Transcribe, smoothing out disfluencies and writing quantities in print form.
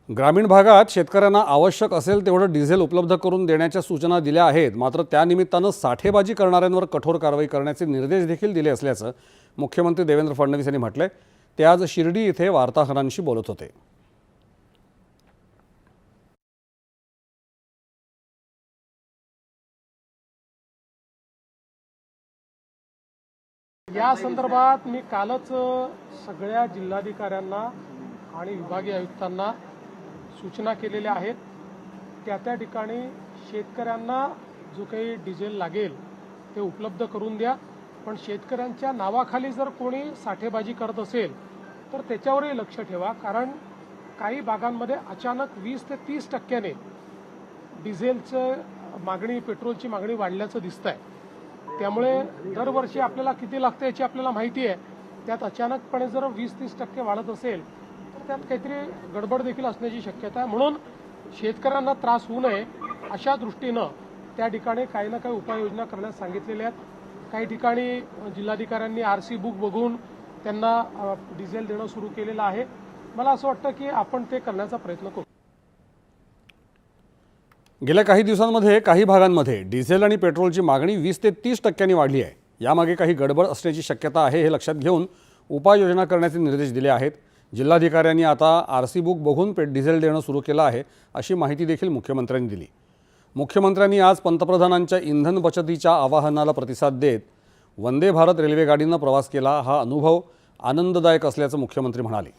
ग्रामीण भागात शेतकऱ्यांना आवश्यक असेल तेवढं डिझेल उपलब्ध करून देण्याच्या सूचना दिल्या आहेत। मात्र त्यानिमित्तानं साठेबाजी करणाऱ्यांवर कठोर कारवाई करण्याचे निर्देश देखील दिले असल्याचं मुख्यमंत्री देवेंद्र फडणवीस यांनी म्हटलंय। ते आज शिर्डी इथे वार्ताहरांशी बोलत होते। या संदर्भात मी कालच सगळ्या जिल्हाधिकाऱ्यांना आणि विभागीय आयुक्तांना सूचना केलेल्या आहेत। त्या ठिकाणी शेतकऱ्यांना जो काही डिझेल लागेल ते उपलब्ध करून द्या, पण शेतकऱ्यांच्या नावाखाली जर कोणी साठेबाजी करत असेल तर त्याच्यावरही लक्ष ठेवा, कारण काही भागांमध्ये अचानक 20 ते 30% डिझेलचं मागणी, पेट्रोलची मागणी वाढल्याचं दिसतंय। त्यामुळे दरवर्षी आपल्याला किती लागतं याची आपल्याला माहिती आहे, त्यात अचानकपणे जर 20-30% वाढत असेल तर त्यात काहीतरी गडबड देखील असण्याची शक्यता आहे। म्हणून शेतकऱ्यांना त्रास होऊ नये अशा दृष्टीनं त्या ठिकाणी काही ना काही उपाययोजना करण्यास सांगितलेल्या आहेत। काही ठिकाणी जिल्हाधिकाऱ्यांनी आरसी बुक बघून त्यांना डिझेल देणं सुरू केलेलं आहे। मला असं वाटतं की आपण ते करण्याचा प्रयत्न करू। गेल्या काही दिवसांमध्ये काही भागांमध्ये डिझेल आणि पेट्रोलची मागणी 20 ते 30% वाढली आहे। यामागे काही गडबड असण्याची शक्यता आहे, हे लक्षात घेऊन उपाययोजना करण्याचे निर्देश दिले आहेत। जिल्हाधिकाऱ्यांनी आता आरसी बुक बघून डिझेल देणं सुरू केलं आहे, अशी माहिती देखील मुख्यमंत्र्यांनी दिली। मुख्यमंत्र्यांनी आज पंतप्रधानांच्या इंधन बचतीच्या आवाहनाला प्रतिसाद देत वंदे भारत रेल्वे गाडीनं प्रवास केला। हा अनुभव आनंददायक असल्याचं मुख्यमंत्री म्हणाले।